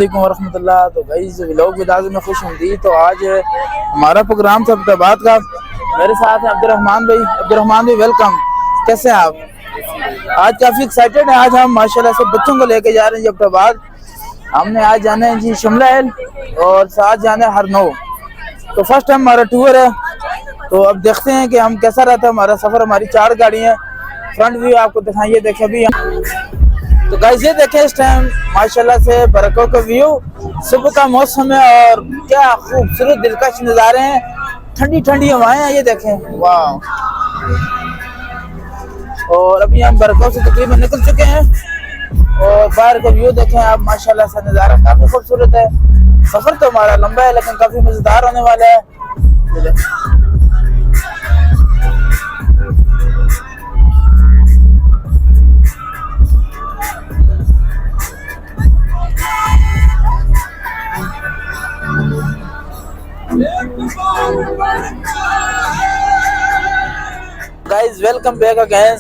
वरहमतुल्लाह। तो guys vlog विदाज़ में खुश आमदीद। तो आज हमारा प्रोग्राम था अब्दाबाद का। मेरे साथ है अब्दुर्रहमान भाई। अब्दुर्रहमान भाई वेलकम, कैसे हैं आप? आज काफ़ी एक्साइटेड है। आज हम माशाल्लाह से बच्चों को लेके जा रहे हैं जी अब्दाबाद। हमने आज जाना है जी शिमला हिल और साथ जाना है हरनौ। तो फर्स्ट टाइम हमारा टूर है। तो अब देखते हैं कि हम कैसा रहता है हमारा सफ़र। हमारी 4 गाड़ियाँ, फ्रंट व्यू आपको दिखाइए। देखें अभी तो गाइस ये देखें इस टाइम माशाल्लाह से बरकों का व्यू, सुबह का मौसम है और क्या खूबसूरत दिलकश नज़ारे हैं। ठंडी ठंडी हवाएं हैं, ये देखें, वाह। और अभी हम बरकों से तकरीबन निकल चुके हैं और बाहर का व्यू देखें आप, माशाल्लाह से नज़ारा काफ़ी खूबसूरत है। सफ़र तो हमारा लंबा है लेकिन काफ़ी मज़ेदार होने वाला है। Guys welcome back again.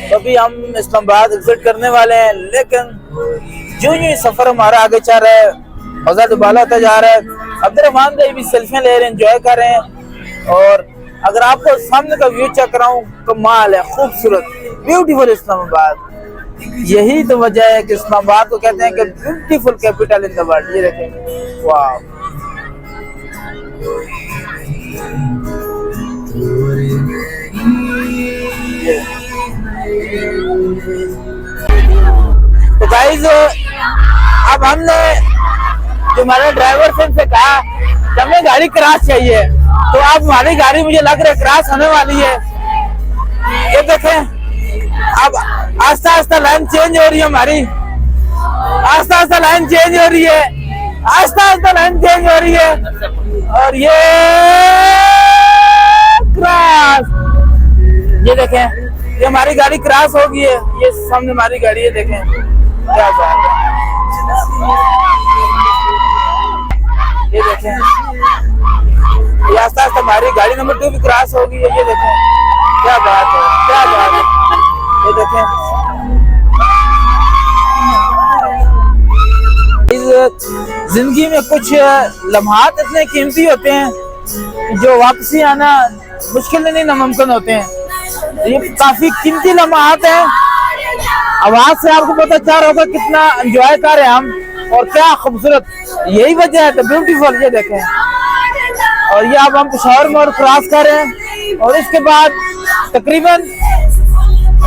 तो अभी हम इस्लामाबाद विजिट करने वाले हैं, लेकिन जो ही सफर हमारा आगे चल रहा है, मजा दुबाला होता जा रहा है। अब्दुर्रहमान भाई भी सेल्फियां ले रहे हैं, एंजॉय कर रहे हैं। और अगर आपको सामने का व्यू चेक कराऊं, कमाल है, खूबसूरत, ब्यूटीफुल इस्लामाबाद। यही तो वजह है कि इस्लामाबाद को कहते हैं कि beautiful capital in the world. ये देखें, वाह। तो गाइस अब हमने जो हमारे ड्राइवर से इनसे कहा कि हमें गाड़ी क्रॉस चाहिए, तो अब हमारी गाड़ी मुझे लग रहा है क्रॉस होने वाली है। ये देखें, अब आस्ता आस्ता लाइन चेंज हो रही है हमारी, आस्ता आस्ता लाइन चेंज हो रही है, आस्ता आस्ता लाइन चेंज हो रही है। और ये क्रॉस, ये देखें, ये हमारी गाड़ी क्रॉस हो गई है। ये सामने हमारी गाड़ी है, देखें क्या बात है। ये देखें, ये आस्ता आस्ता हमारी गाड़ी नंबर 2 भी क्रॉस हो गई है। ये देखें क्या बात है, क्या बात है। ये देखें, जिंदगी में कुछ लम्हात इतने कीमती होते हैं जो वापसी आना मुश्किल नहीं नामुमकिन होते हैं। ये काफी कीमती लम्हात हैं। आवाज से आपको पता चल रहा होगा कितना एंजॉय कर रहे हैं हम और क्या खूबसूरत, यही वजह है, ब्यूटीफुल। ये देखें, और ये अब हम पेशावर मोड़ क्रॉस कर रहे हैं और इसके बाद तकरीबन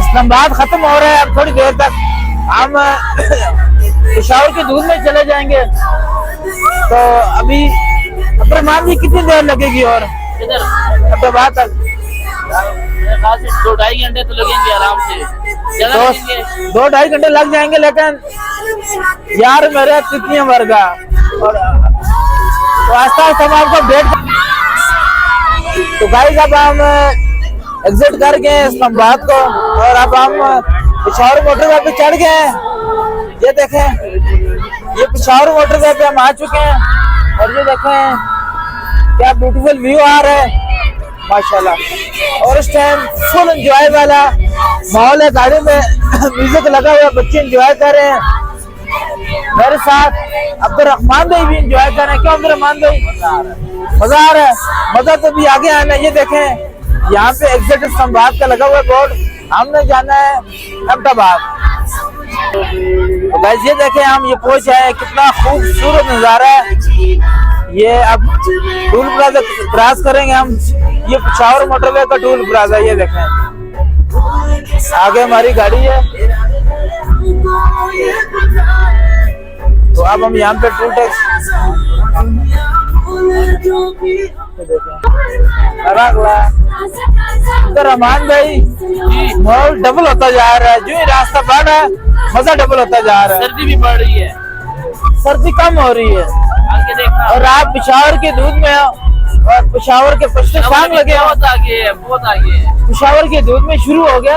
इस्लामाबाद खत्म हो रहा है। अब थोड़ी देर तक हम पेशावर के दूध में चले जाएंगे। तो अभी अब्दुर्रहमान जी कितनी देर लगेगी और अब्दाबाद तक? 2-2.5 घंटे तो लगेंगे आराम से। 2-2.5 घंटे लग जाएंगे, लेकिन यार मेरे कितनी वर्गा और तो आस्ता आस्ता हम आपको भेंट। तो गाइस अब हम एग्जिट कर गए इस्लामाबाद को और अब हम पेशावर मोटरवे पे चढ़ गए हैं। ये देखें, ये पेशावर मोटरवे पे हम आ चुके हैं और ये देखें क्या ब्यूटीफुल व्यू आ रहा है माशाल्लाह। और इस टाइम फुल एंजॉय वाला माहौल है, गाड़ी में म्यूजिक लगा हुआ, बच्चे एंजॉय कर रहे हैं। मेरे साथ अब्दुर्रहमान भाई भी एंजॉय कर रहे हैं। क्यों अब्दुर्रहमान भाई? मजा आ रहा है, मजा तो भी आगे आना है। ये देखें, यहाँ पे एग्जिट इस्लामाबाद का लगा हुआ बोर्ड, हमने जाना है अब्दाबाद। तो गाइस ये देखें, हम ये पहुंच आए, कितना खूबसूरत नज़ारा है। ये अब टूल प्लाजा क्रॉस करेंगे हम, ये पेशावर मोटरवे का टूल प्लाजा। ये देखें, आगे हमारी गाड़ी है। तो अब हम यहाँ पे टूल टैक्स रहमान भाई, माहौल डबल होता जा रहा है, जो ही रास्ता बढ़ रहा है मजा डबल होता जा रहा है। सर्दी भी बढ़ रही है, सर्दी कम हो रही है। और आप पेशावर के दूध में और पेशावर के पश्चिम शाम लगे, बहुत आगे है, बहुत आगे है। पेशावर के दूध में शुरू हो गया।